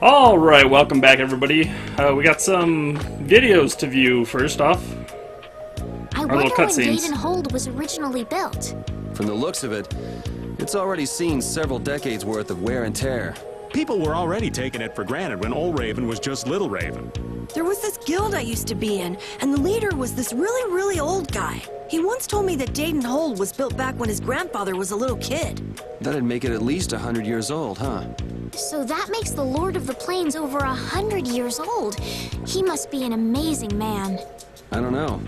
Alright, welcome back everybody. We got some videos to view first off. I wonder when Yadenhold was originally built. From the looks of it, it's already seen several decades worth of wear and tear. People were already taking it for granted when Old Raven was just Little Raven. There was this guild I used to be in, and the leader was this really old guy. He once told me that Yadenhold was built back when his grandfather was a little kid. That'd make it at least 100 years old, huh? So that makes the Lord of the Plains over 100 years old. He must be an amazing man. I don't know.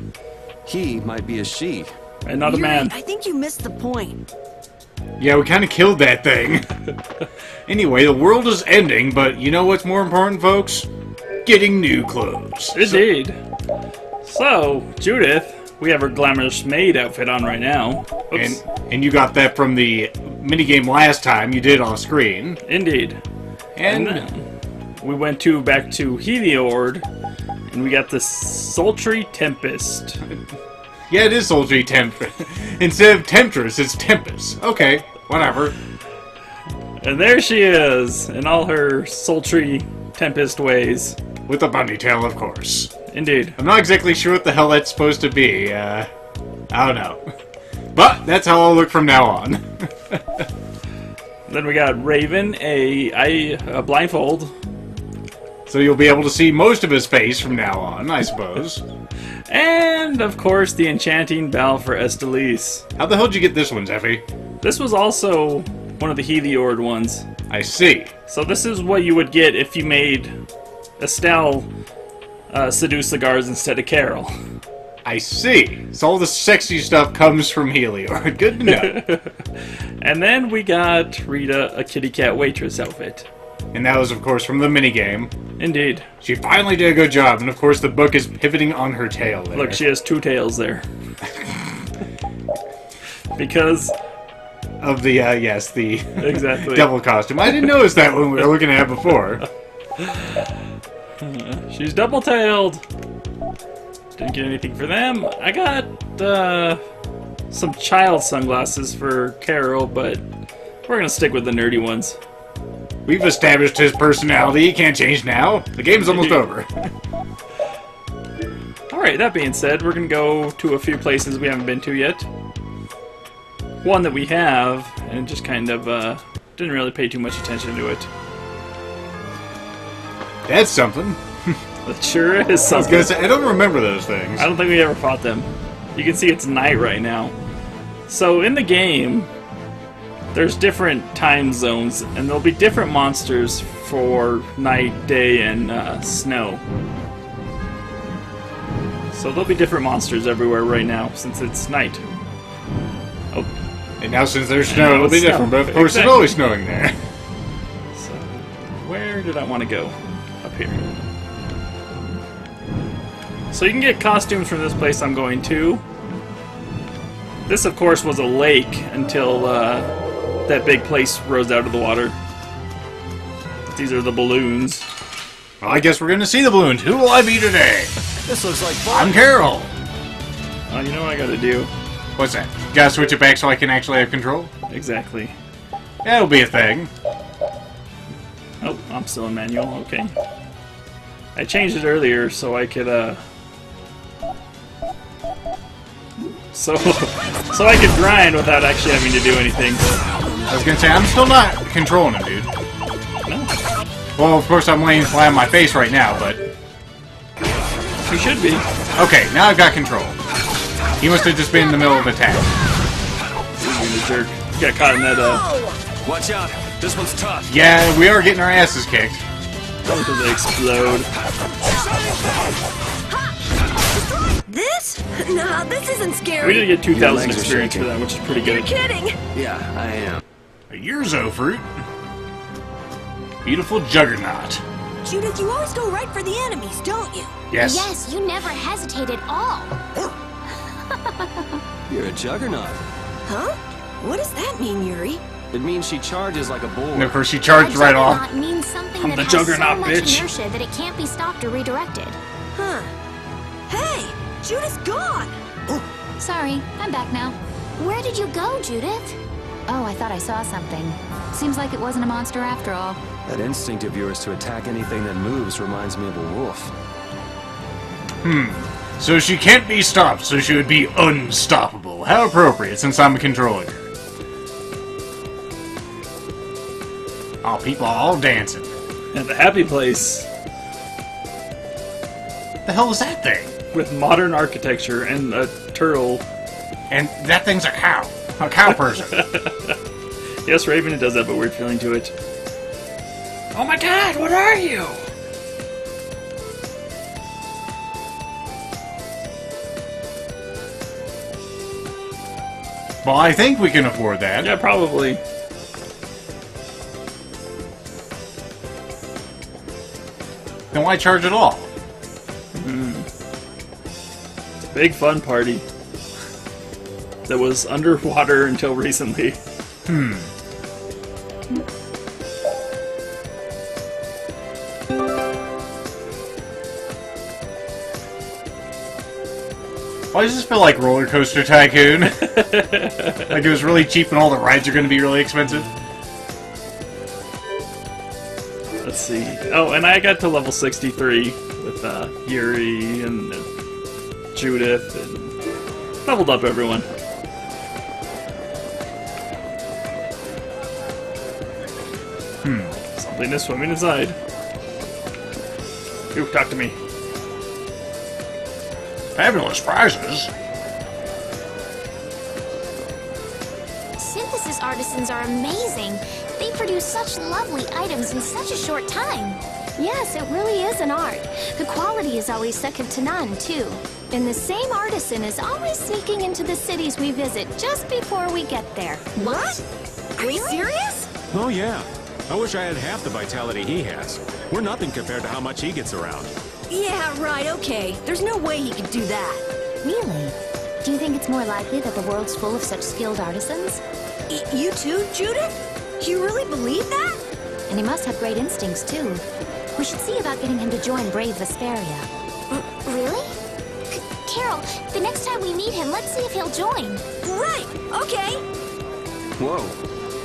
He might be a she. And not a man. I think you missed the point. Yeah, we kind of killed that thing. Anyway, the world is ending, but you know what's more important, folks? Getting new clothes. Indeed. So, Judith, we have her glamorous maid outfit on right now. Oops. And you got that from the minigame last time you did on screen. Indeed. And then we went back to Heliord, and we got the Sultry Tempest. Yeah, it is Sultry Tempest. Instead of Temptress, it's Tempest. Okay, whatever. And there she is, in all her sultry Tempest ways. With a bunny tail, of course. Indeed. I'm not exactly sure what the hell that's supposed to be. I don't know. But that's how I'll look from now on. Then we got Raven, a blindfold. So you'll be able to see most of his face from now on, I suppose. And, of course, the enchanting bell for Estelise. How the hell did you get this one, Zeffy? This was also one of the Heliord ones. I see. So this is what you would get if you made Estelle seduce the guards instead of Carol. I see. So all the sexy stuff comes from Heliord. Good to know. And then we got Rita, a kitty cat waitress outfit. And that was, of course, from the minigame. Indeed. She finally did a good job, and of course the book is pivoting on her tail there. Look, she has two tails there. Because of the, yes, the exactly. devil costume. I didn't notice that when we were looking at it before. She's double-tailed. Didn't get anything for them. I got some child sunglasses for Carol, but we're going to stick with the nerdy ones. We've established his personality. He can't change now. The game's almost over. Alright, that being said, we're going to go to a few places we haven't been to yet. One that we have, and just kind of didn't really pay too much attention to it. That's something. It sure is something. I was gonna say, I don't remember those things. I don't think we ever fought them. You can see it's night right now. So in the game, there's different time zones, and there'll be different monsters for night, day, and snow. So there'll be different monsters everywhere right now, since it's night. Oh. And now since there's snow, it'll be different, but of course it's always snowing there. So, where did I want to go? Up here. So you can get costumes from this place I'm going to. This, of course, was a lake until that big place rose out of the water. These are the balloons. Well, I guess we're going to see the balloons. Who will I be today? This looks like fun. I'm Carol. Oh, you know what I gotta do? What's that? Gotta switch it back so I can actually have control? Exactly. That'll be a thing. Oh, I'm still in manual. Okay. I changed it earlier so I could, So I could grind without actually having to do anything. I was gonna say, I'm still not controlling him, dude. No. Well, of course I'm laying flat on my face right now, but... You should be. Okay, now I've got control. He must have just been in the middle of attack. Being a jerk. Got caught in that, Watch out. This one's tough. Yeah, we are getting our asses kicked. Because they explode. This? Nah, this isn't scary. We did get 2,000 legs are experience for shaking. that, which is pretty You're good. kidding. Yeah, I am. A Urzo fruit. Beautiful juggernaut. Judith, you always go right for the enemies, don't you? Yes. Yes, you never hesitate at all. You're a juggernaut. Huh? What does that mean, Yuri? It means she charges like a bull. And of course she charged right off. Juggernaut means something I'm that the has Juggernaut, so much bitch. inertia that it can't be stopped or redirected. Huh. Hey, Judith's gone. Sorry, I'm back now. Where did you go, Judith? Oh, I thought I saw something. Seems like it wasn't a monster after all. That instinct of yours to attack anything that moves reminds me of a wolf. So she can't be stopped, so she would be unstoppable. How appropriate, since I'm a controller. Oh, people are all dancing. And the happy place The hell is that thing? with modern architecture and a turtle. And that thing's a cow. A cow person. Yes, Raven, it does have a weird feeling to it. Oh my god, what are you? Well, I think we can afford that. Yeah, probably. Then why charge at all? It's a big fun party that was underwater until recently. Why does this feel like Roller Coaster Tycoon? Like it was really cheap and all the rides are going to be really expensive? Let's see. Oh, and I got to level 63 with Yuri and Judith and leveled up everyone. Something is swimming inside. Ooh, talk to me. Fabulous prizes. Synthesis artisans are amazing. They produce such lovely items in such a short time. Yes, it really is an art. The quality is always second to none, too. And the same artisan is always sneaking into the cities we visit just before we get there. What? Are you serious? Oh, yeah. I wish I had half the vitality he has. We're nothing compared to how much he gets around. Yeah, right, okay. There's no way he could do that. Really? Do you think it's more likely that the world's full of such skilled artisans? You too, Judith? You really believe that? And he must have great instincts, too. We should see about getting him to join Brave Vesperia. Really? Carol, the next time we meet him, let's see if he'll join. Right, okay. Whoa.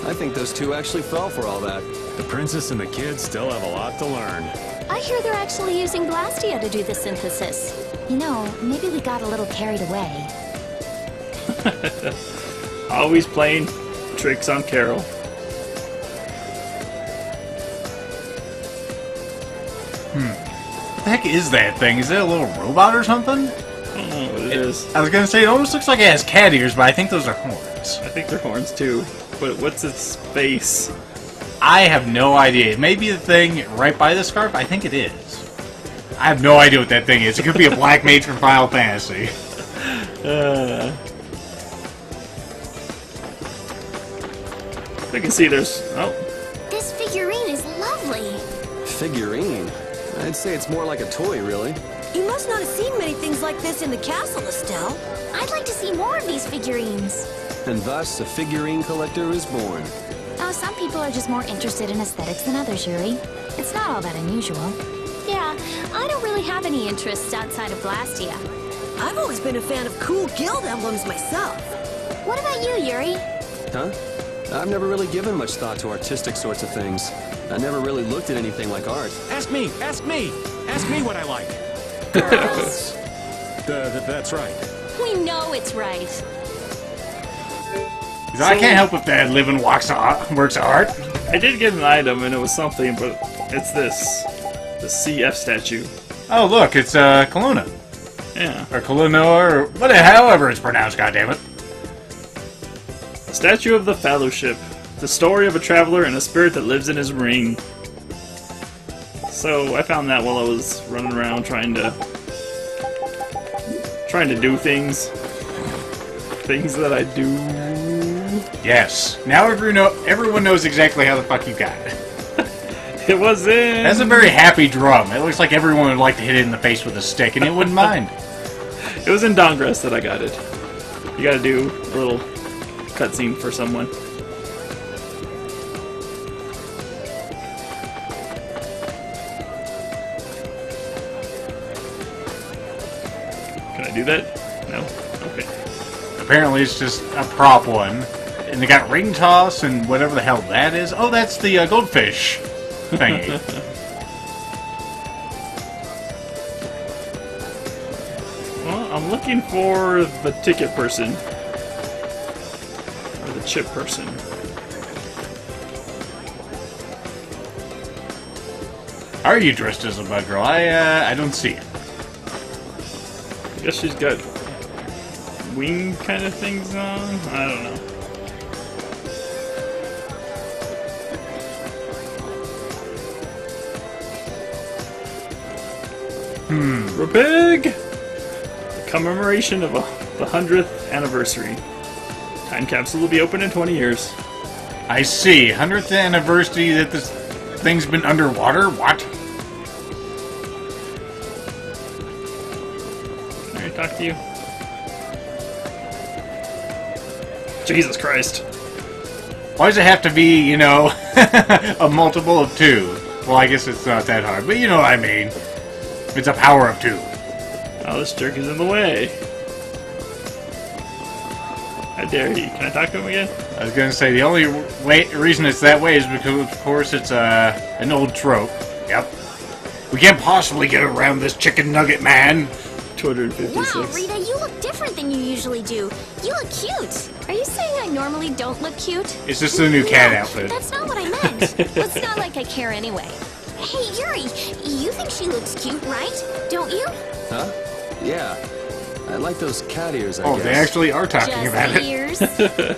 I think those two actually fell for all that. The princess and the kids still have a lot to learn. I hear they're actually using Blastia to do the synthesis. You know, maybe we got a little carried away. Always playing tricks on Carol. What the heck is that thing? Is it a little robot or something? I don't know what it is. I was gonna say, it almost looks like it has cat ears, but I think those are horns. I think they're horns too. But what's its face? I have no idea. It may be the thing right by the scarf. I think it is. I have no idea what that thing is. It could be a black mage from Final Fantasy. I can see there's... Oh, This figurine is lovely. Figurine? I'd say it's more like a toy, really. You must not have seen many things like this in the castle, Estelle. I'd like to see more of these figurines. And thus, a figurine collector is born. Oh, some people are just more interested in aesthetics than others, Yuri. It's not all that unusual. Yeah, I don't really have any interests outside of Blastia. I've always been a fan of cool guild emblems myself. What about you, Yuri? Huh? I've never really given much thought to artistic sorts of things. I never really looked at anything like art. Ask me! Ask me! Ask me what I like! Girls. That's right. We know it's right. I can't help if that living works of art. I did get an item and it was something, but it's this. The CF statue. Oh, look, it's Kelowna. Yeah. Or Kelowna, or however it's pronounced, goddammit. A statue of the Fellowship. The story of a traveler and a spirit that lives in his ring. So I found that while I was running around trying to do things. Things that I do. Yes. Now everyone knows exactly how the fuck you got it. It was in... That's a very happy drum. It looks like everyone would like to hit it in the face with a stick, and it wouldn't mind. It was in Dongress that I got it. You gotta do a little cutscene for someone. Can I do that? No? Okay. Apparently it's just a prop one. And they got ring toss and whatever the hell that is. Oh, that's the goldfish. thingy. Well, I'm looking for the ticket person. Or the chip person. Are you dressed as a bug girl? I don't see it. I guess she's got wing kind of things on? I don't know. We're big! The commemoration of the 100th anniversary. Time capsule will be open in 20 years. I see. 100th anniversary that this thing's been underwater? What? Can I talk to you? Jesus Christ. Why does it have to be, you know, a multiple of 2? Well, I guess it's not that hard, but you know what I mean. It's a power of 2. Oh, this jerk is in the way. How dare he? Can I talk to him again? I was gonna say, the only reason it's that way is because, of course, it's an old trope. Yep. We can't possibly get around this chicken nugget man. 256. Wow, Rita, you look different than you usually do. You look cute. Are you saying I normally don't look cute? It's just the new cat No, outfit. That's not what I meant. Well, it's not like I care anyway. Hey, Yuri, you think she looks cute, right? Don't you? Huh? Yeah. I like those cat ears, I Oh, guess. they actually are talking Just about it. ears.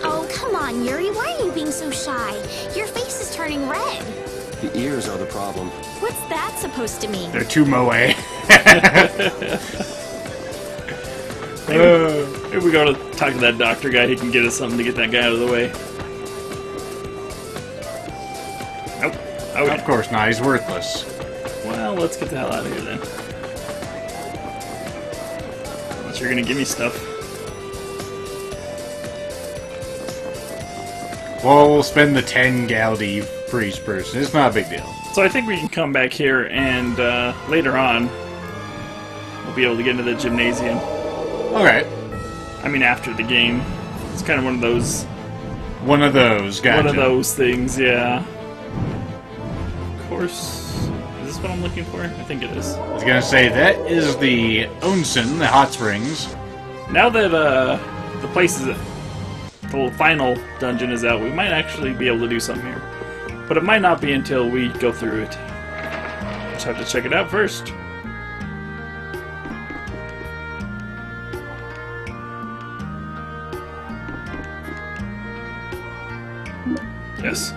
Oh, come on, Yuri. Why are you being so shy? Your face is turning red. The ears are the problem. What's that supposed to mean? They're too moe. Maybe we go to talk to that doctor guy. He can get us something to get that guy out of the way. Nope. Okay. Of course not, he's worthless. Well, let's get the hell out of here then. Unless you're gonna give me stuff. Well, we'll spend the 10 Galdi for each person. It's not a big deal. So I think we can come back here and later on we'll be able to get into the gymnasium. Okay. I mean after the game. It's kind of one of those Gotcha. one of those things, yeah. Of course. Is this what I'm looking for? I think it is. I was gonna say, that is the onsen, the hot springs. Now that the place is the final dungeon is out, we might actually be able to do something here. But it might not be until we go through it. Just have to check it out first. Yes.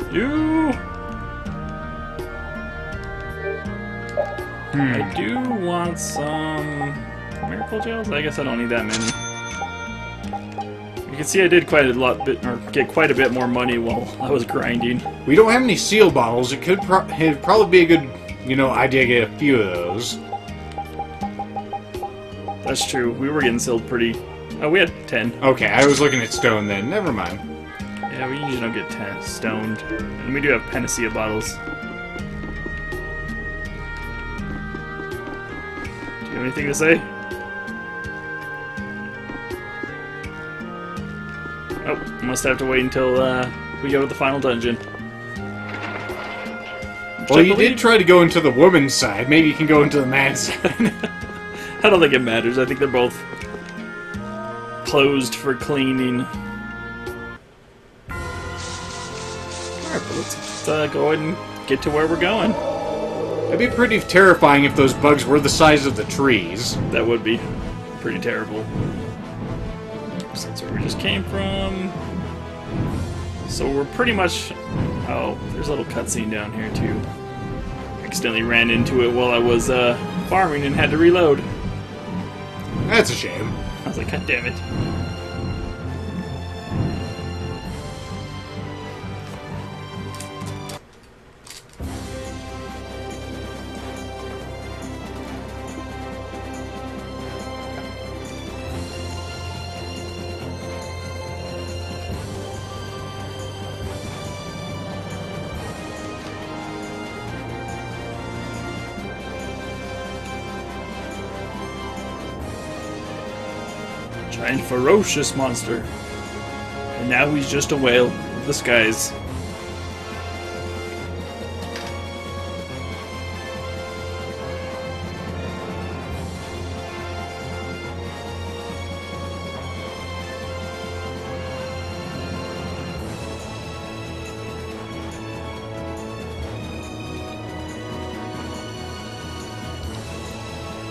You. I do want some miracle gels. I guess I don't need that many. You can see I did get quite a bit more money while I was grinding. We don't have any seal bottles. It'd probably be a good, you know, idea to get a few of those. That's true. We were getting sealed pretty. Oh, we had 10. Okay, I was looking at stone then. Never mind. Yeah, we usually don't get 10 stoned. And we do have panacea bottles. Do you have anything to say? Oh, must have to wait until we go to the final dungeon. Well, you did try to go into the woman's side. Maybe you can go into the man's side. I don't think it matters. I think they're both closed for cleaning. Alright, but let's go ahead and get to where we're going. It'd be pretty terrifying if those bugs were the size of the trees. That would be pretty terrible. So that's where we just came from. So we're pretty much... Oh, there's a little cutscene down here too. Accidentally ran into it while I was farming and had to reload. That's a shame. I was like, God damn it. Giant ferocious monster. And now he's just a whale of the skies.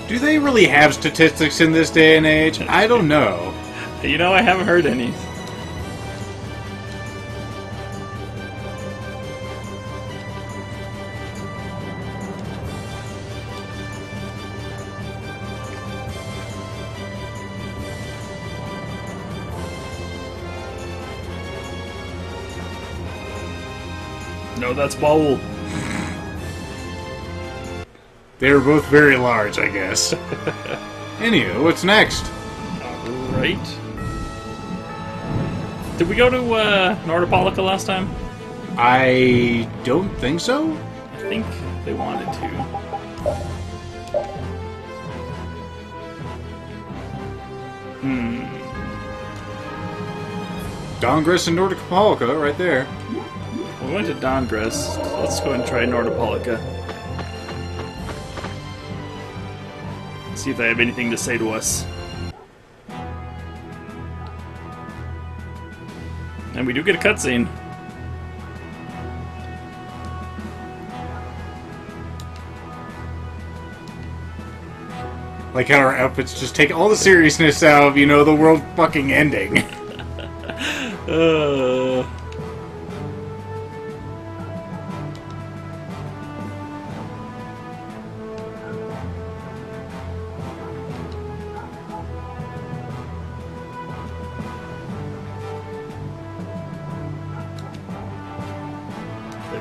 Do they really have statistics in this day and age? I don't know. You know, I haven't heard any. No, that's Bowl. They're both very large, I guess. Anywho, what's next? Alright. Did we go to Nordopolica last time? I don't think so. I think they wanted to. Dongris and Nordopolica, right there. We went to Dongris. Let's go and try Nordopolica. See if they have anything to say to us. And we do get a cutscene. Like how our outfits just take all the seriousness out of, you know, the world fucking ending.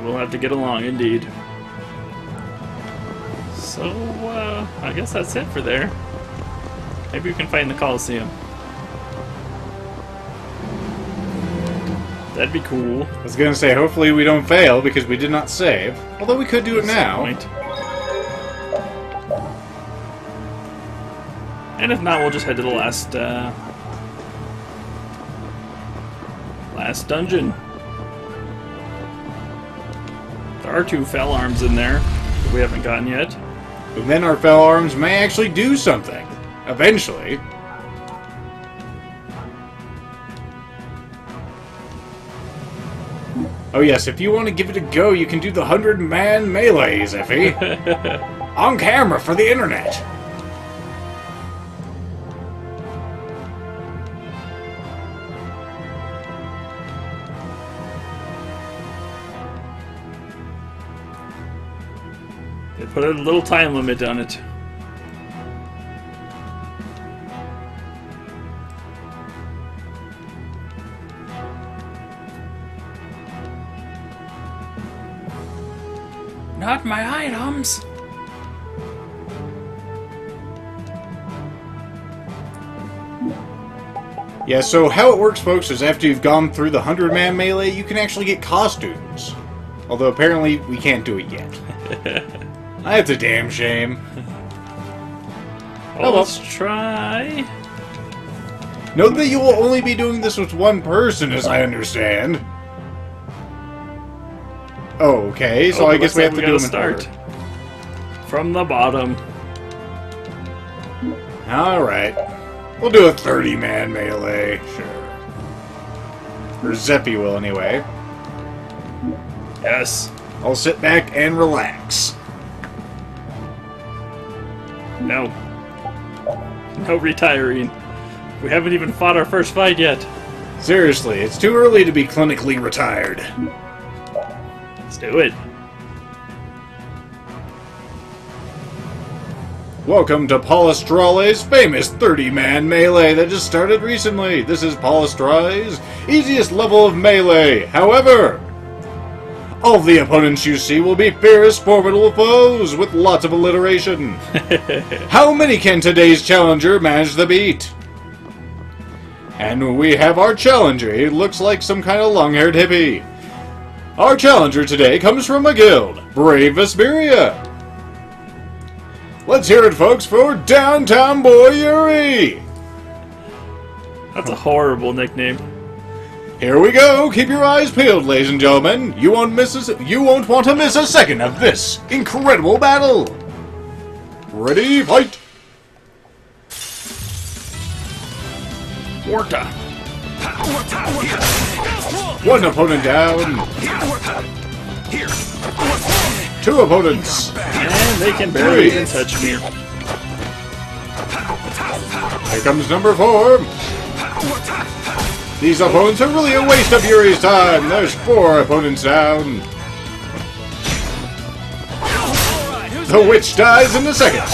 We'll have to get along, indeed. So, I guess that's it for there. Maybe we can find the Colosseum. That'd be cool. I was gonna say, hopefully we don't fail, because we did not save. Although we could do it now. And if not, we'll just head to the last dungeon. There are 2 fell arms in there that we haven't gotten yet. And then our fell arms may actually do something. Eventually. Oh yes, if you want to give it a go, you can do the 100-man melee, Zephy. On camera for the internet. They put a little time limit on it. Not my items! Yeah, so how it works, folks, is after you've gone through the 100-man melee, you can actually get costumes. Although apparently we can't do it yet. That's a damn shame. Well, let's try. Note that you will only be doing this with one person, as I understand. Oh, okay, so I guess we have to do them in order. From the bottom. Alright. We'll do a 30-man melee, sure. Or Zeppy will, anyway. Yes. I'll sit back and relax. No. No retiring. We haven't even fought our first fight yet. Seriously, it's too early to be clinically retired. Let's do it. Welcome to Polistrale's famous 30-man melee that just started recently. This is Polistrale's easiest level of melee. However, all of the opponents you see will be fierce, formidable foes with lots of alliteration. How many can today's challenger manage the beat? And we have our challenger. He looks like some kind of long-haired hippie. Our challenger today comes from a guild, Brave Vesperia. Let's hear it, folks, for Downtown Boy Yuri! That's a horrible nickname. Here we go. Keep your eyes peeled, ladies and gentlemen. You won't want to miss a second of this incredible battle. Ready, fight! Warta. One opponent down. Two opponents. And they can barely even touch me. Here comes number 4. These opponents are really a waste of Yuri's time. There's 4 opponents down. The witch dies in the second.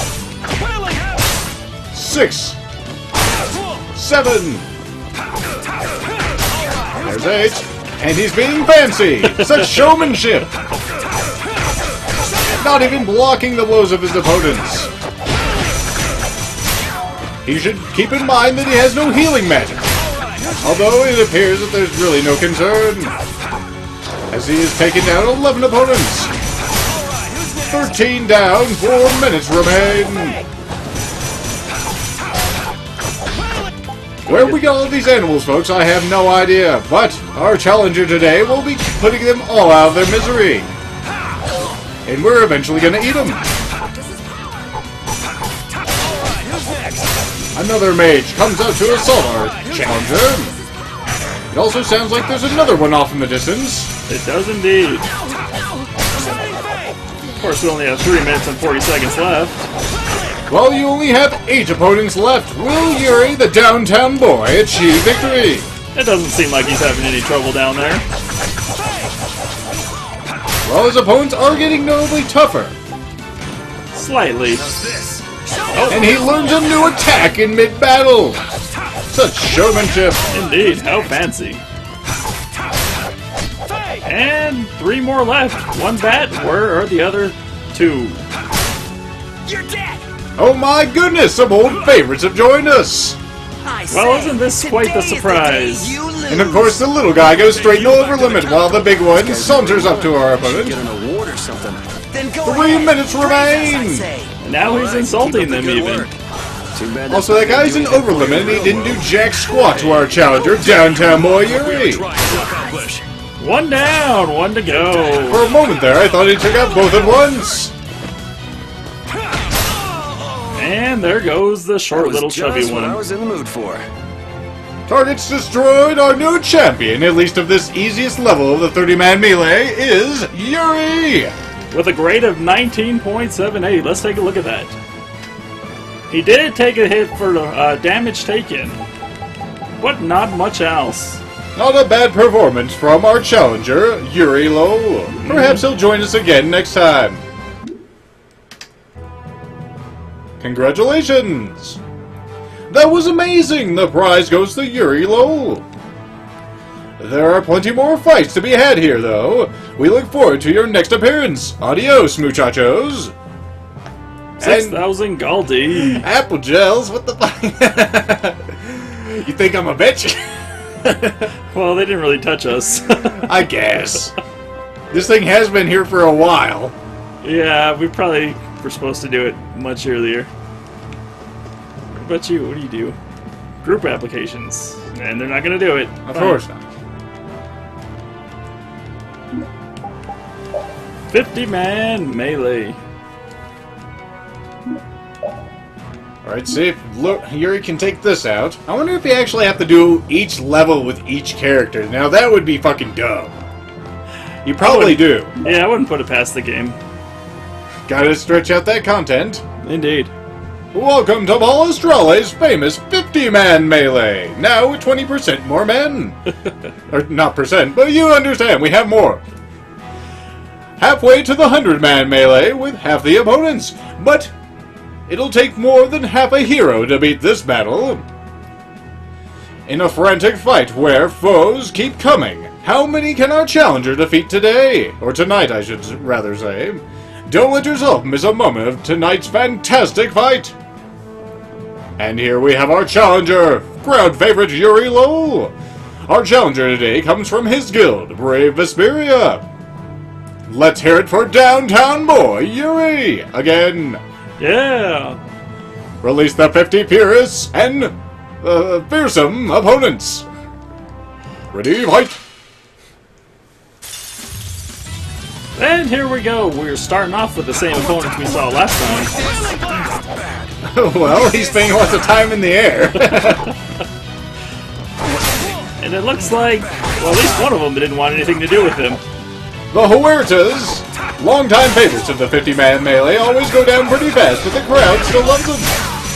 6. 7. There's 8. And he's being fancy. Such showmanship. Not even blocking the blows of his opponents. He should keep in mind that he has no healing magic. Although it appears that there's really no concern, as he has taken down 11 opponents. 13 down, 4 minutes remain. Where we get all of these animals, folks, I have no idea. But our challenger today will be putting them all out of their misery. And we're eventually going to eat them. Another mage comes out to assault our challenger. It also sounds like there's another one off in the distance. It does indeed. Of course, we only have 3 minutes and 40 seconds left. Well, you only have 8 opponents left. Will Yuri, the downtown boy, achieve victory? It doesn't seem like he's having any trouble down there. Well, his opponents are getting notably tougher. Slightly. And he learns a new attack in mid-battle. Such showmanship. Indeed, how fancy. And 3 more left. 1 bat, where are the other 2? You're dead! Oh my goodness, some old favorites have joined us. Well, isn't this quite the surprise? And of course, the little guy goes straight no over limit while the big one saunters up to our opponent. Get an award or something. Then go 3 ahead. minutes Praise us, I remain. say. And now he's insulting them even. Too bad Also, that guy's an over limit and he didn't do jack squat to our challenger, downtown boy Yuri. 1 down, 1 to go. For a moment there, I thought he took out both at once. And there goes the short little chubby just what I one. was in the mood for. Targets destroyed. Our new champion, at least of this easiest level of the 30-man melee, is Yuri. With a grade of 19.78. Let's take a look at that. He did take a hit for damage taken, but not much else. Not a bad performance from our challenger, Yuri Low. Perhaps he'll join us again next time. Congratulations! That was amazing! The prize goes to Yuri Low. There are plenty more fights to be had here, though. We look forward to your next appearance. Adios, muchachos! 6,000 Galdi. Apple gels? What the fuck? You think I'm a bitch? Well, they didn't really touch us. I guess. This thing has been here for a while. Yeah, we probably were supposed to do it much earlier. What about you? What do you do? Group applications. And they're not going to do it. Of course not. 50-man melee. Alright, see if Yuri can take this out. I wonder if you actually have to do each level with each character. Now that would be fucking dumb. You probably do. Yeah, I wouldn't put it past the game. Gotta stretch out that content. Indeed. Welcome to Balestrale's famous 50-man melee. Now with 20% more men. Or not percent, but you understand, we have more. Halfway to the 100-man melee with half the opponents. But it'll take more than half a hero to beat this battle. In a frantic fight where foes keep coming, how many can our challenger defeat today? Or tonight, I should rather say. Don't let yourself miss a moment of tonight's fantastic fight. And here we have our challenger, crowd favorite Yuri Low. Our challenger today comes from his guild, Brave Vesperia. Let's hear it for downtown boy Yuri again. Yeah. Release the 50 purists and fearsome opponents. Ready, fight! And here we go. We're starting off with the same opponents we saw last time. Well, he's spending lots of time in the air. And it looks like, well, at least one of them didn't want anything to do with him. The Huertas, longtime favorites of the 50-man melee, always go down pretty fast, but the crowd still loves them.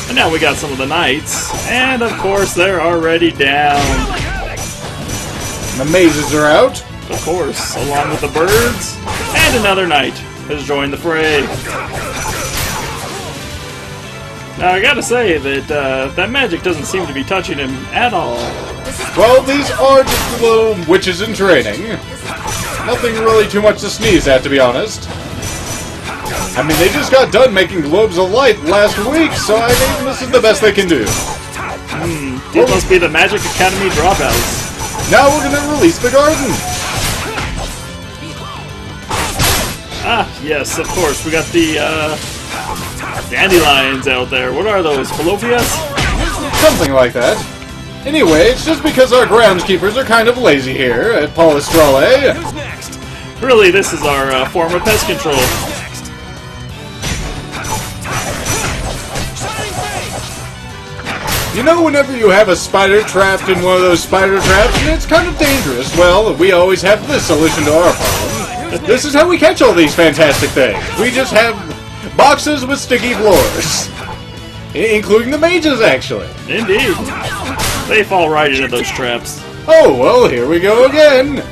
And now we got some of the knights. And of course, they're already down. The mazes are out. Of course, along with the birds. And another knight has joined the fray. Now, I gotta say that that magic doesn't seem to be touching him at all. Well, these are just little witches in training. Nothing really too much to sneeze at, to be honest. I mean, they just got done making globes of light last week, so I mean, this is the best they can do. These must be the Magic Academy dropouts. Now we're gonna release the garden. Ah, yes, of course. We got the dandelions out there. What are those? Fallopias? Something like that. Anyway, it's just because our groundskeepers are kind of lazy here at Palestrale. Who's next? Really, this is our form of pest control. You know, whenever you have a spider trapped in one of those spider traps, and it's kind of dangerous, well, we always have this solution to our problem. This is how we catch all these fantastic things. We just have boxes with sticky floors. Including the mages, actually. Indeed. They fall right into those traps. Oh, well, here we go again.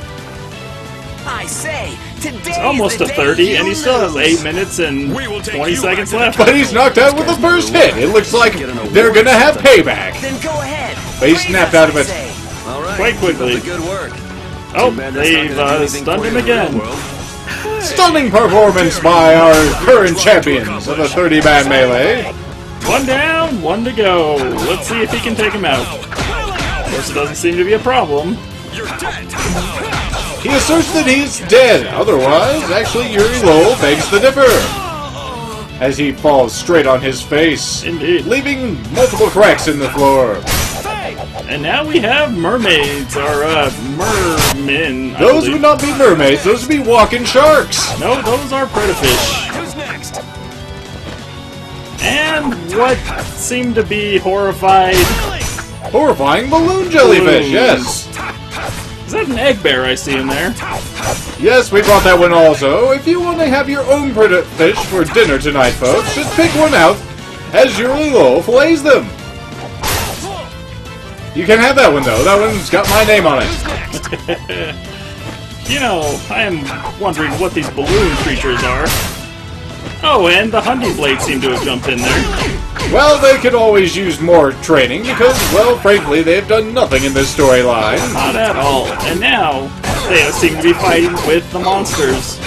I say, today It's almost a 30, and he still has 8 minutes and 20 seconds left. But he's knocked out with the first hit. It looks like they're gonna have payback. Then go ahead. But he snapped out of it. All right. Quite quickly. Keep up the good work. Oh, Too bad that's not they've gonna do anything stunned for him you in the real again. world. Stunning performance by our current champions of the 30-man melee. One down, one to go. Let's see if he can take him out. Of course, it doesn't seem to be a problem. He asserts that he's dead. Otherwise, actually, Yuri Lowell begs to differ. As he falls straight on his face, Indeed. leaving multiple cracks in the floor. And now we have mermaids, or mermen. I Those believe. would not be mermaids, those would be walking sharks. No, those are predafish. Who's next? And what seem to be horrified. Horrifying balloon jellyfish, Balloons. yes. Is that an egg bear I see in there? Yes, we brought that one also. If you want to have your own fish for dinner tonight, folks, just pick one out as Yuri Lowell fillets them. You can have that one, though. That one's got my name on it. You know, I am wondering what these balloon creatures are. Oh, and the hunting blades seem to have jumped in there. Well, they could always use more training because, well, frankly, they've done nothing in this storyline. Not at all. And now, they seem to be fighting with the monsters.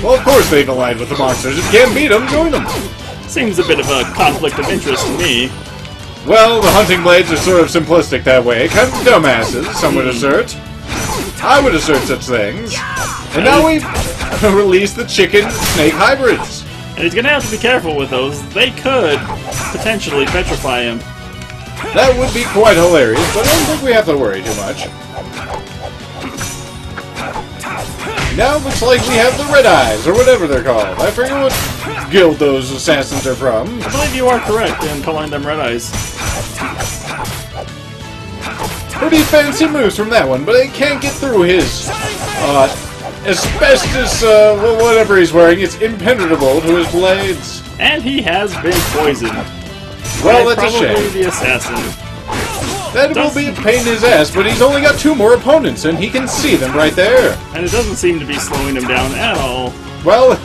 Well, of course they've allied with the monsters. If you can't beat them, join them. Seems a bit of a conflict of interest to me. Well, the hunting blades are sort of simplistic that way. Kind of dumbasses, some would assert. I would assert such things. And now we've released the chicken-snake hybrids. And he's gonna have to be careful with those. They could potentially petrify him. That would be quite hilarious, but I don't think we have to worry too much. Now it looks like we have the Red Eyes, or whatever they're called. I forget what guild those assassins are from. I believe you are correct in calling them red eyes. Pretty fancy moves from that one, but it can't get through his, asbestos, whatever he's wearing. It's impenetrable to his blades. And he has been poisoned. Well, By that's a probably shame. the assassin. That will be a pain in his ass, but he's only got 2 more opponents, and he can see them right there. And it doesn't seem to be slowing him down at all. Well,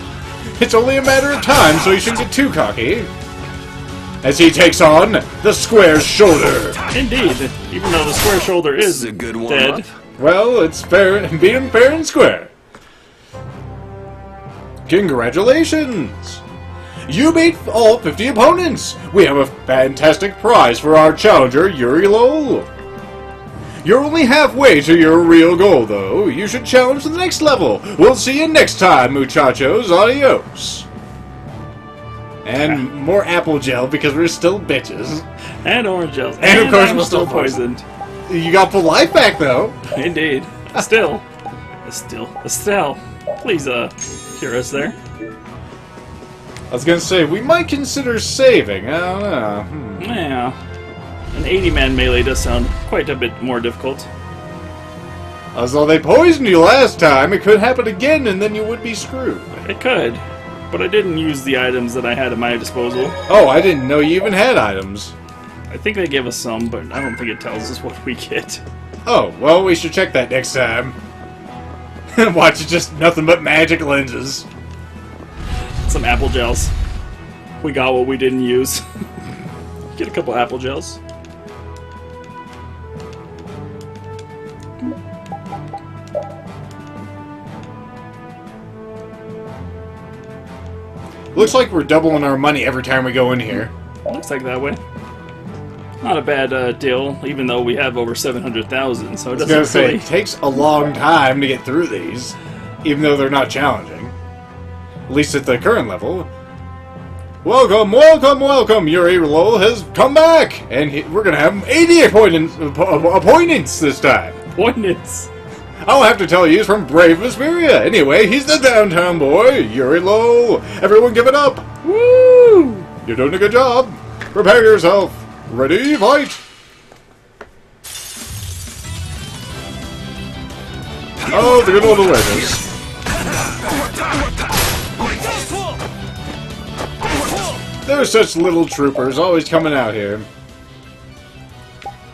it's only a matter of time, so he shouldn't get too cocky. As he takes on the Square Shoulder. Indeed, even though the square shoulder This is is a good dead. warm-up. Well, it's fair, beat him fair and square. Congratulations! You beat all 50 opponents! We have a fantastic prize for our challenger, Yuri Lowell. You're only halfway to your real goal, though. You should challenge to the next level. We'll see you next time, muchachos. Adios. And more apple gel because we're still bitches. And orange gels. And of course I'm we're still still poisoned. You got full life back, though. Indeed. Estelle, please, cure us there. I was gonna say, we might consider saving. I don't know. Yeah. An 80-man melee does sound quite a bit more difficult. Although they poisoned you last time, it could happen again and then you would be screwed. It could, but I didn't use the items that I had at my disposal. Oh, I didn't know you even had items. I think they gave us some, but I don't think it tells us what we get. Oh, well, we should check that next time. Watch, it's just nothing but magic lenses. Some apple gels. We got what we didn't use. Get a couple apple gels. Looks like we're doubling our money every time we go in here. Looks like that way. Not a bad deal, even though we have over 700,000, so it doesn't really... It takes a long time to get through these, even though they're not challenging. At least at the current level. Welcome, welcome, welcome! Yuri Lowell has come back! And we're gonna have 80 appointments this time. Appointments? I'll have to tell you, he's from brave Vesperia. Anyway, he's the downtown boy, Yuri Lowell. Everyone give it up! Woo! You're doing a good job. Prepare yourself. Ready, fight! Oh, the good old awareness. There's such little troopers always coming out here.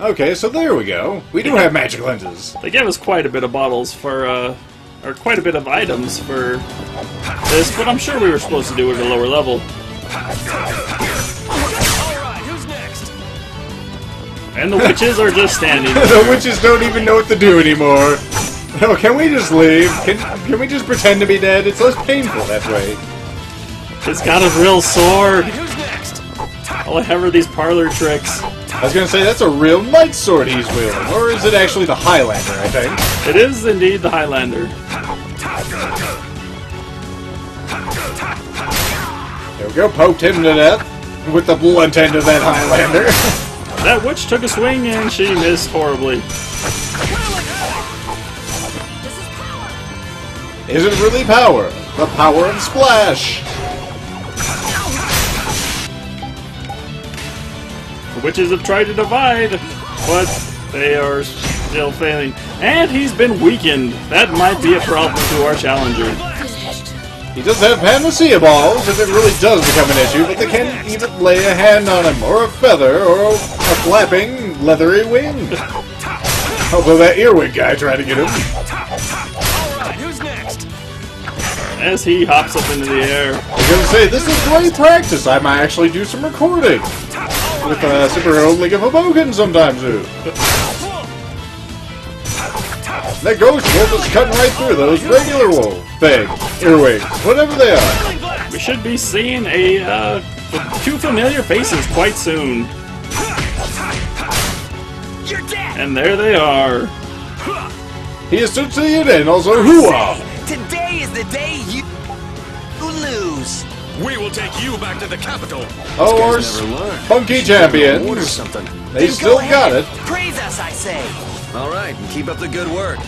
Okay, so there we go. We do have magic lenses. They gave us quite a bit of bottles for, or quite a bit of items for this, but I'm sure we were supposed to do it at a lower level. And the witches are just standing there. The witches don't even know what to do anymore. No, can we just leave? Can we just pretend to be dead? It's less painful that way. He's got a real sword. All I have are these parlor tricks. I was gonna say, that's a real knight sword he's wielding. Or is it actually the Highlander, I think? It is indeed the Highlander. There we go, poked him to death with the blunt end of that Highlander. That witch took a swing and she missed horribly. Is it really power? The power of splash! The witches have tried to divide, but they are still failing. And he's been weakened. That might be a problem to our challenger. He does have panacea balls if it really does become an issue, but they can't even lay a hand on him, or a feather, or a flapping, leathery wing. Although that earwig guy tried to get him. As he hops up into the air. I was gonna say, this is great practice. I might actually do some recording. With Superhero League of Aboken sometime soon. That ghost wolf is cutting right through those regular wolf things, earwigs, whatever they are. We should be seeing two familiar faces quite soon. And there they are. He is succeeded and also hooah! Today is the day you lose. We will take you back to the capital. Oh, our funky champions. Or something. They still got it. Praise us, I say. All right, and keep up the good work.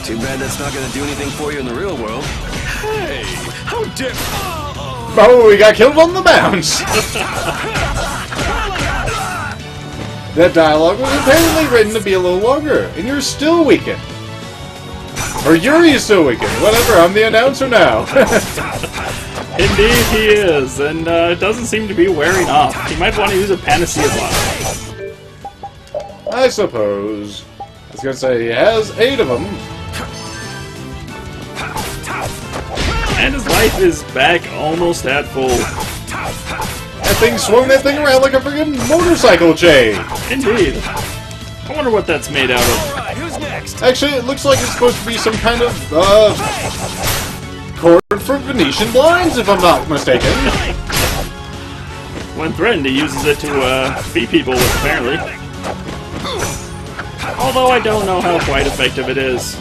Too bad that's not going to do anything for you in the real world. Hey, how dare... Oh, we got killed on the bounce. That dialogue was apparently written to be a little longer, and you're still weakened. Or Yuri is still weakened. Whatever, I'm the announcer now. Indeed he is, and it doesn't seem to be wearing off. He might want to use a panacea bottle. I suppose. I was gonna say, he has 8 of them. And his life is back almost at full. That thing swung that thing around like a friggin' motorcycle chain. Indeed. I wonder what that's made out of. Actually, it looks like it's supposed to be some kind of, cord for Venetian blinds, if I'm not mistaken. When threatened, he uses it to beat people with, apparently. Although I don't know how quite effective it is.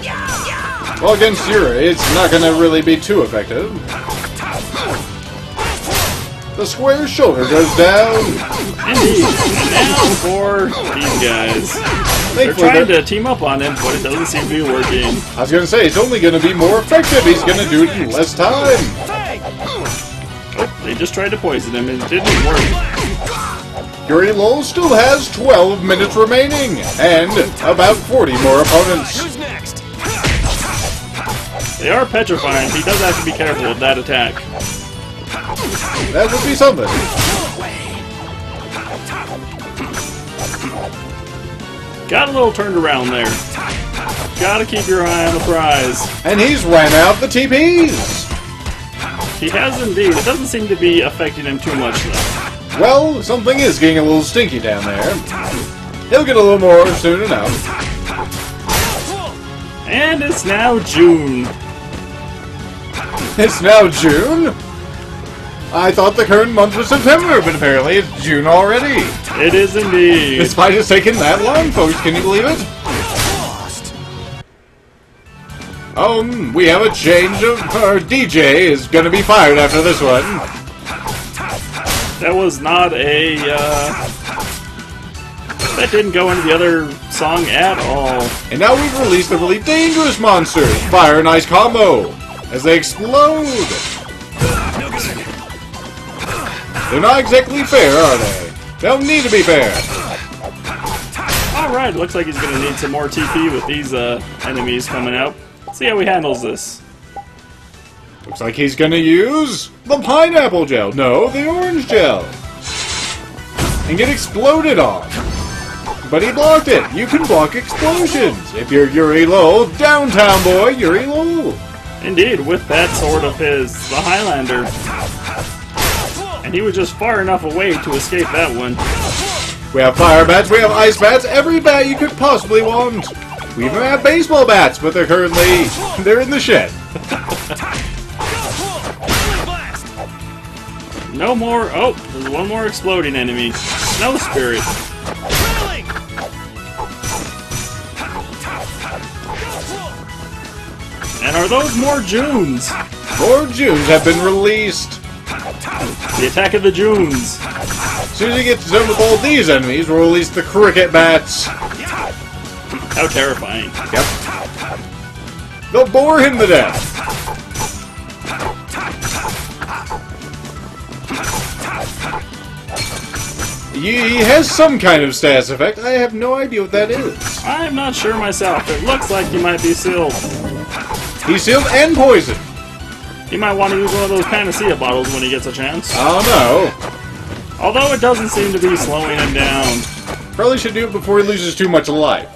Well, against Yuri, it's not gonna really be too effective. The square shoulder goes down. Indeed. And now for these guys. They're trying to team up on him, but it doesn't seem to be working. I was gonna say, it's only gonna be more effective. He's gonna do it in less time. Oh, they just tried to poison him and it didn't work. Yuri Lowell still has 12 minutes remaining, and about 40 more opponents. Who's next? They are petrifying. He does have to be careful with that attack. That would be something. Got a little turned around there. Gotta keep your eye on the prize. And he's ran out the TPs. He has indeed. It doesn't seem to be affecting him too much, though. Well, something is getting a little stinky down there. He'll get a little more soon enough. And it's now June. It's now June? I thought the current month was September, but apparently it's June already. It is indeed. Despite it taking that long, folks, can you believe it? We have a change of... Our DJ is gonna be fired after this one. That was not a, that didn't go into the other song at all. And now we've released the really dangerous monsters, Fire and Ice Combo, as they explode. They're not exactly fair, are they? They don't need to be fair. Alright, looks like he's gonna need some more TP with these, enemies coming out. See how he handles this. Looks like he's gonna use the pineapple gel. No, the orange gel. And get exploded on. But he blocked it. You can block explosions. If you're Yuri Lowell, downtown boy, Yuri Lowell. Indeed, with that sword of his, the Highlander. And he was just far enough away to escape that one. We have fire bats, we have ice bats, every bat you could possibly want. We even have baseball bats, but they're in the shed. No more. Oh, there's one more exploding enemy. Snow Spirit. And are those more Junes? More Junes have been released. The attack of the Junes. As soon as he gets done with all these enemies, we'll release the cricket bats. How terrifying. Yep. They'll bore him to death. He has some kind of status effect. I have no idea what that is. I'm not sure myself. It looks like he might be sealed. He's sealed and poisoned. He might want to use one of those Panacea bottles when he gets a chance. Oh no. Although it doesn't seem to be slowing him down. Probably should do it before he loses too much life.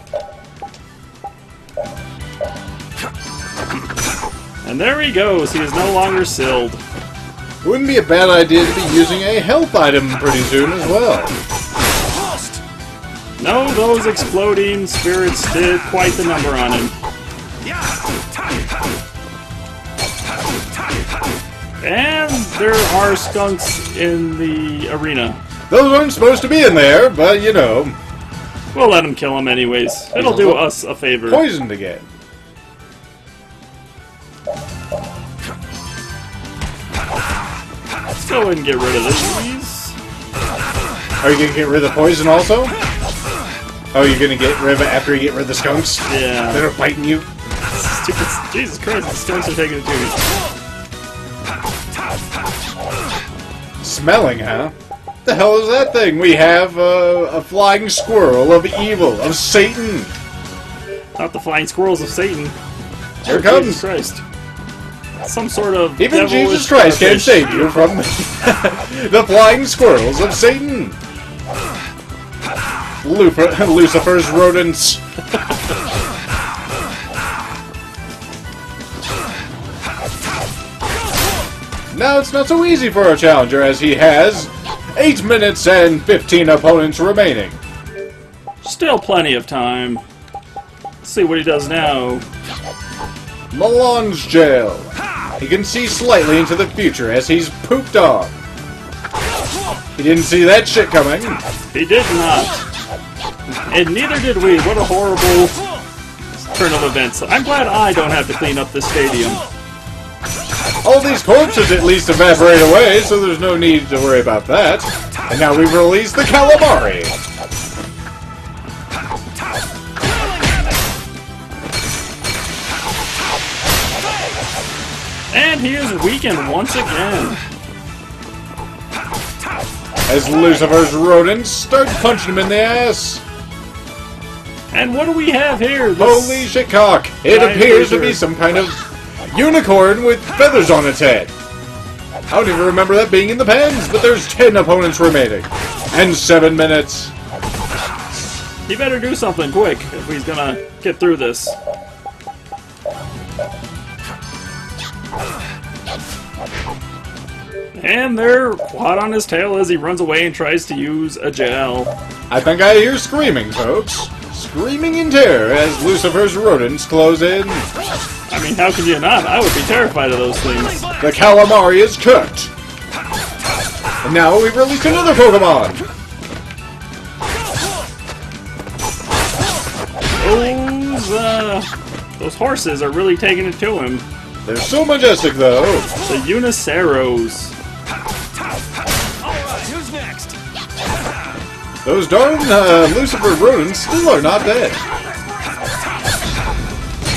And there he goes. He is no longer sealed. Wouldn't be a bad idea to be using a health item pretty soon as well. No, those exploding spirits did quite the number on him. And there are skunks in the arena. Those aren't supposed to be in there, but you know. We'll let him kill him anyways. It'll do us a favor. Poisoned again. Let's go ahead and get rid of these. Are you going to get rid of the poison also? Oh, you're going to get rid of it after you get rid of the skunks? Yeah. That are biting you? Stupid. Jesus Christ, the skunks are taking it to me. Smelling, huh? What the hell is that thing? We have a flying squirrel of evil, of Satan. Not the flying squirrels of Satan. Here it comes. Jesus Christ. Some sort of Even Jesus Christ can't save you from the flying squirrels of Satan. Lucifer's rodents. Now it's not so easy for our challenger as he has 8 minutes and 15 opponents remaining. Still plenty of time. Let's see what he does now. Melange Jail. He can see slightly into the future as he's pooped on. He didn't see that shit coming. He did not. And neither did we. What a horrible turn of events. I'm glad I don't have to clean up this stadium. All these corpses at least evaporate away, so there's no need to worry about that. And now we've released the calamari. And he is weakened once again. As Lucifer's rodents start punching him in the ass. And what do we have here? Holy shitcock! It giant appears to lizard. be some kind of unicorn with feathers on its head. I don't even remember that being in the pens, but there's 10 opponents remaining. And 7 minutes. He better do something quick if he's gonna get through this. And they're hot on his tail as he runs away and tries to use a gel. I think I hear screaming, folks. Screaming in terror as Lucifer's rodents close in. I mean, how could you not? I would be terrified of those things. The calamari is cooked. And now we've released another Pokemon. Those horses are really taking it to him. They're so majestic, though. The Uniceros. Alright, who's next? Those darn Lucifer rodents still are not dead.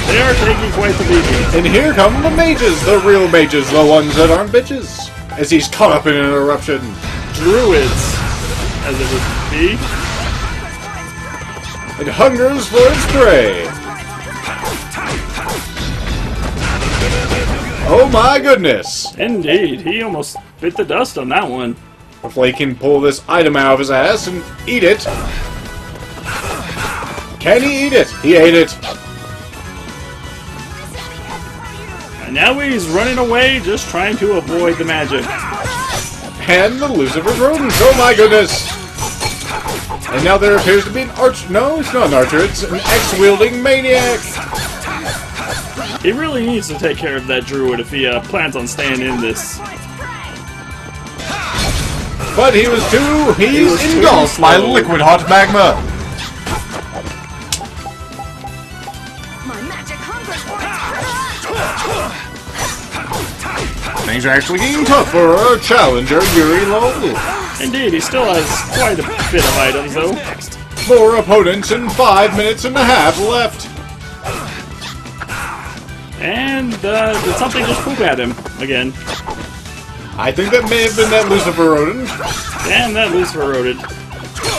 They are taking quite the beating. And here come the mages, the real mages, the ones that aren't bitches. As he's caught up in an eruption. Druids, as it would be. It hungers for its prey. Oh my goodness! Indeed, he almost bit the dust on that one. Hopefully he can pull this item out of his ass and eat it. Can he eat it? He ate it. And now he's running away, just trying to avoid the magic. And the Lucifer's rodents. Oh my goodness! And now there appears to be an arch... No, it's not an archer. It's an axe-wielding maniac. He really needs to take care of that druid if he plans on staying in this. But he was too... He's engulfed by liquid hot magma. My magic hunger for Things are actually getting tough for our challenger, Yuri Lowell. Indeed, he still has quite a bit of items, though. 4 opponents and 5 minutes and a half left. And did something just poop at him again? I think that may have been that Lucifer rodent. Damn, that Lucifer rodent.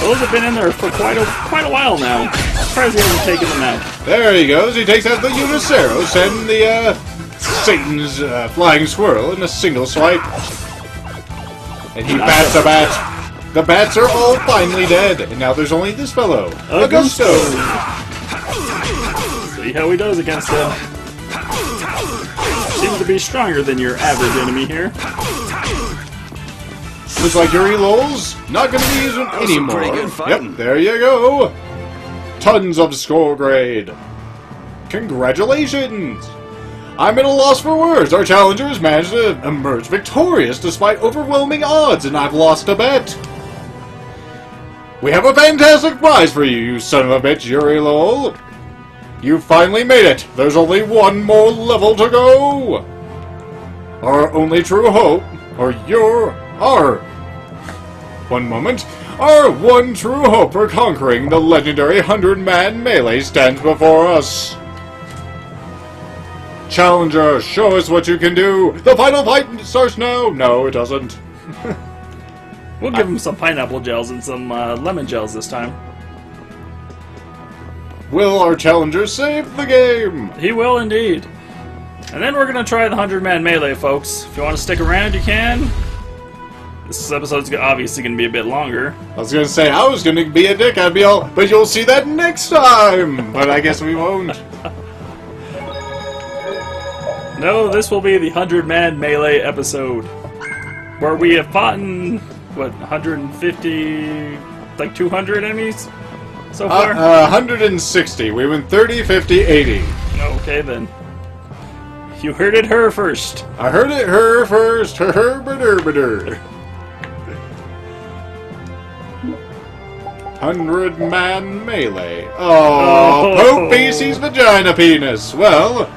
Those have been in there for quite a while now. I'm surprised he hasn't taken them out. There he goes. He takes out the Uniceros and the Satan's flying squirrel in a single swipe. And he bats a bat. The bats are all finally dead. And now there's only this fellow, Augusto. See how he does against him. Seems to be stronger than your average enemy here. Looks like Yuri Lowell's not going to be using anymore. pretty good fighting. Yep, there you go. Tons of score grade. Congratulations. I'm at a loss for words. Our challengers managed to emerge victorious despite overwhelming odds, and I've lost a bet. We have a fantastic prize for you, you son of a bitch, Yuri Lowell. You finally made it. There's only one more level to go. Our only true hope, or one moment. Our one true hope for conquering the legendary 100-man melee stands before us. Challenger, show us what you can do. The final fight starts now. No, it doesn't. We'll give him some pineapple gels and some lemon gels this time. Will our challenger save the game? He will indeed. And then we're going to try the 100-man melee, folks. If you want to stick around, you can. This episode's obviously going to be a bit longer. I was going to say, I was going to be a dick. I'd be all, but you'll see that next time. But I guess we won't. No, this will be the 100-man melee episode. Where we have fought in, what, 150, like 200 enemies so far? 160. We went 30, 50, 80. Okay, then. You heard it her first. I heard it her first. Her. 100-man melee. Oh, Pope BC's vagina penis. Well,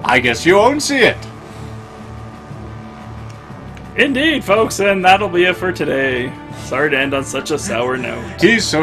I guess you won't see it. Indeed, folks, and that'll be it for today. Sorry to end on such a sour note. He's so